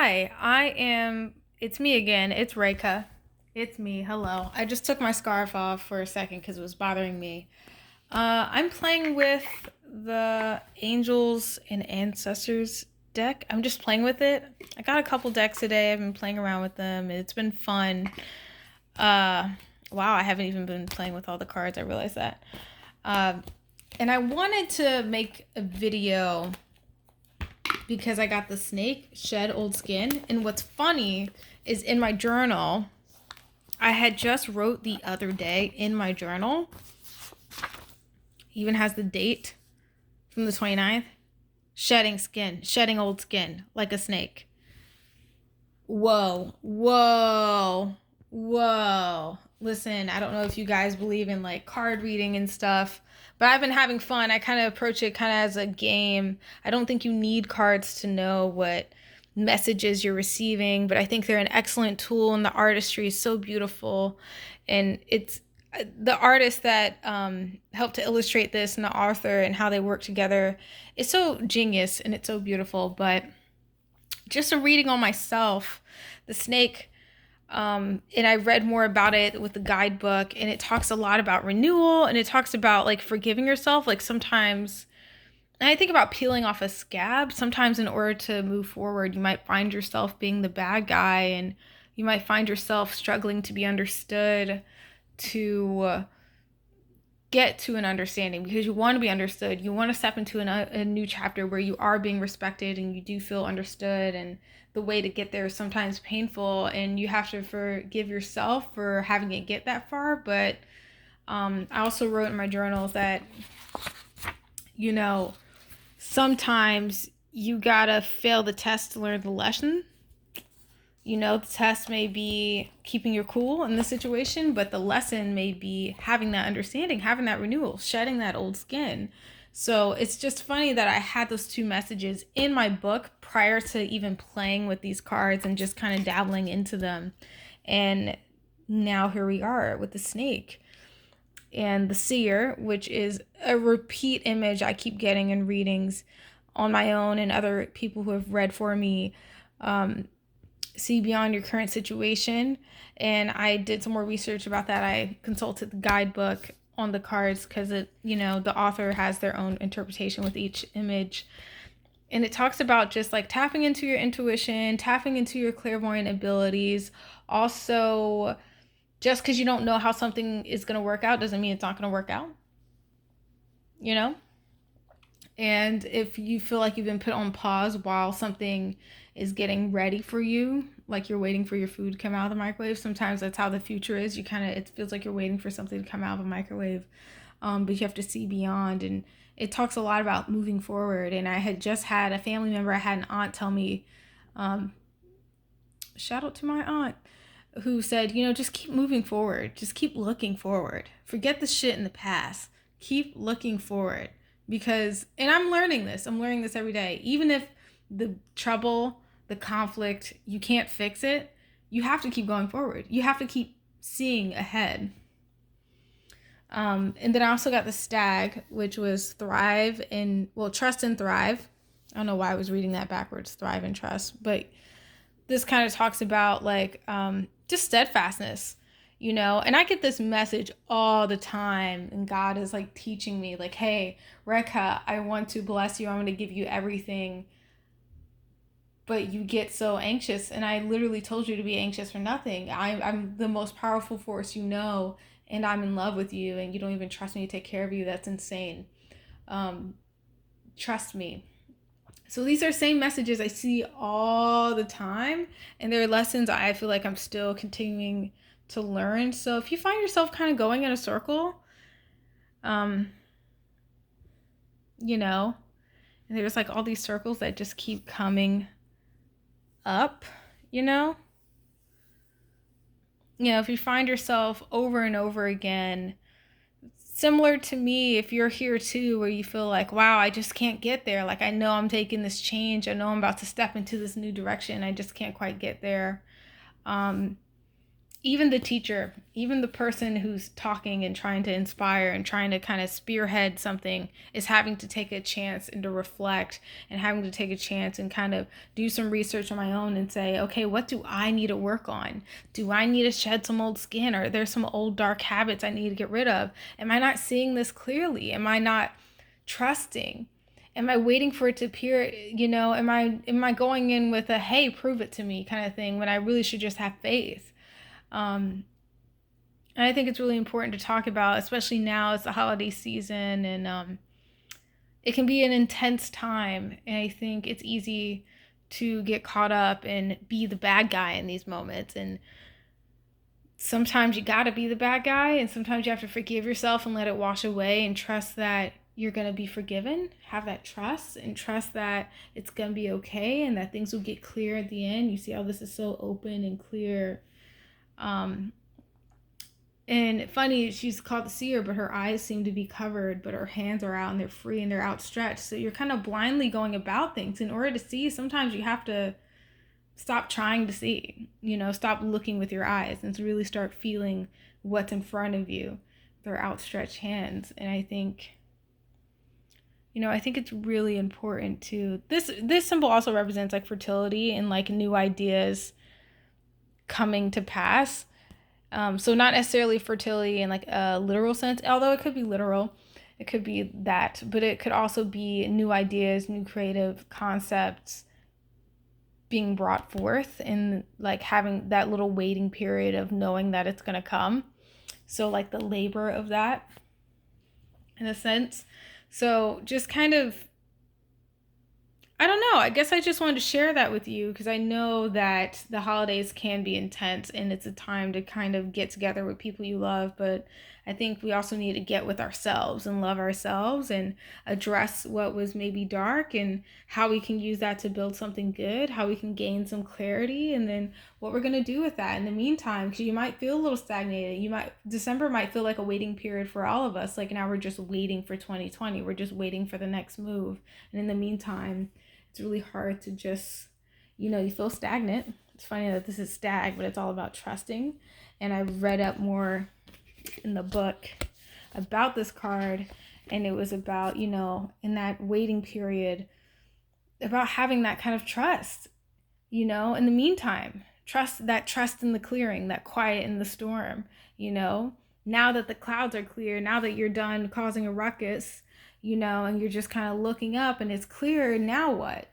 It's me again. It's Reika. It's me. Hello. I just took my scarf off for a second because it was bothering me. I'm playing with the Angels and Ancestors deck. I'm just playing with it. I got a couple decks today. I've been playing around with them. It's been fun. Uh, wow, I haven't even been playing with all the cards. I realized that. Uh, and I wanted to make a video because I got the snake shed old skin. And what's funny is in my journal, I had just wrote the other day in my journal, even has the date from the 29th, shedding skin, shedding old skin like a snake. Whoa, whoa, whoa. Listen, I don't know if you guys believe in like card reading and stuff, but I've been having fun. I kind of approach it kind of as a game. I don't think you need cards to know what messages you're receiving, but I think they're an excellent tool, and the artistry is so beautiful. And it's the artist that helped to illustrate this and the author and how they work together is so genius and it's so beautiful. But just a reading on myself, the snake, and I read more about it with the guidebook, and it talks a lot about renewal, and it talks about like forgiving yourself. Like sometimes, and I think about peeling off a scab. Sometimes in order to move forward, you might find yourself being the bad guy, and you might find yourself struggling to be understood, to get to an understanding, because you want to be understood. You want to step into a new chapter where you are being respected and you do feel understood, and the way to get there is sometimes painful, and you have to forgive yourself for having it get that far. But I also wrote in my journals that, you know, sometimes you gotta fail the test to learn the lesson. You know, the test may be keeping your cool in the situation, but the lesson may be having that understanding, having that renewal, shedding that old skin. So it's just funny that I had those two messages in my book prior to even playing with these cards and just kind of dabbling into them. And now here we are with the snake and the seer, which is a repeat image I keep getting in readings on my own and other people who have read for me. See beyond your current situation. And I did some more research about that. I consulted the guidebook on the cards because the author has their own interpretation with each image. And it talks about just like tapping into your intuition, tapping into your clairvoyant abilities. Also, just because you don't know how something is going to work out doesn't mean it's not going to work out, you know? And if you feel like you've been put on pause while something is getting ready for you, like you're waiting for your food to come out of the microwave, sometimes that's how the future is. It feels like you're waiting for something to come out of a microwave, but you have to see beyond. And it talks a lot about moving forward. And I had just had a family member, I had an aunt tell me, shout out to my aunt, who said, just keep moving forward. Just keep looking forward. Forget the shit in the past. Keep looking forward. Because, and I'm learning this every day. Even if the trouble, the conflict, you can't fix it, you have to keep going forward. You have to keep seeing ahead. And then I also got the stag, which was trust and thrive. I don't know why I was reading that backwards, thrive and trust. But this kind of talks about like just steadfastness. And I get this message all the time, and God is like teaching me like, hey, Rekha, I want to bless you. I want to give you everything. But you get so anxious, and I literally told you to be anxious for nothing. I'm the most powerful force, and I'm in love with you, and you don't even trust me to take care of you. That's insane. Trust me. So these are same messages I see all the time, and they're lessons I feel like I'm still continuing to learn. So if you find yourself kind of going in a circle, and there's like all these circles that just keep coming up, if you find yourself over and over again, similar to me, if you're here too, where you feel like, wow, I just can't get there. Like, I know I'm taking this change. I know I'm about to step into this new direction. I just can't quite get there. even the teacher, even the person who's talking and trying to inspire and trying to kind of spearhead something is having to take a chance and to reflect and having to take a chance and kind of do some research on my own and say, okay, what do I need to work on? Do I need to shed some old skin, or there's some old dark habits I need to get rid of? Am I not seeing this clearly? Am I not trusting? Am I waiting for it to appear? Am I going in with a, hey, prove it to me kind of thing, when I really should just have faith? And I think it's really important to talk about, especially now it's the holiday season, and it can be an intense time. And I think it's easy to get caught up and be the bad guy in these moments. And sometimes you gotta be the bad guy, and sometimes you have to forgive yourself and let it wash away and trust that you're gonna be forgiven. Have that trust and trust that it's gonna be okay and that things will get clear at the end. You see how this is so open and clear. And funny, she's called the seer, but her eyes seem to be covered, but her hands are out and they're free and they're outstretched. So you're kind of blindly going about things. In order to see, sometimes you have to stop trying to see, stop looking with your eyes and to really start feeling what's in front of you, their outstretched hands. And I think it's really important to, this symbol also represents like fertility and like new ideas coming to pass. So not necessarily fertility in like a literal sense, although it could be literal. It could be that, but it could also be new ideas, new creative concepts being brought forth, and like having that little waiting period of knowing that it's going to come. So like the labor of that in a sense. So just kind of, I don't know. I guess I just wanted to share that with you because I know that the holidays can be intense and it's a time to kind of get together with people you love. But I think we also need to get with ourselves and love ourselves and address what was maybe dark and how we can use that to build something good, how we can gain some clarity, and then what we're going to do with that in the meantime. Because you might feel a little stagnated. December might feel like a waiting period for all of us. Like now we're just waiting for 2020. We're just waiting for the next move. And in the meantime, it's really hard to just, you feel stagnant. It's funny that this is stag, but it's all about trusting. And I read up more in the book about this card, and it was about, in that waiting period, about having that kind of trust, in the meantime, trust in the clearing, that quiet in the storm, now that the clouds are clear, now that you're done causing a ruckus, and you're just kind of looking up and it's clear. Now what?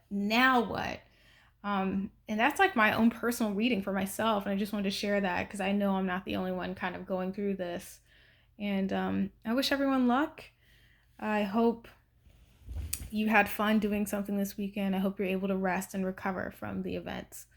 And that's like my own personal reading for myself. And I just wanted to share that because I know I'm not the only one kind of going through this. And I wish everyone luck. I hope you had fun doing something this weekend. I hope you're able to rest and recover from the events.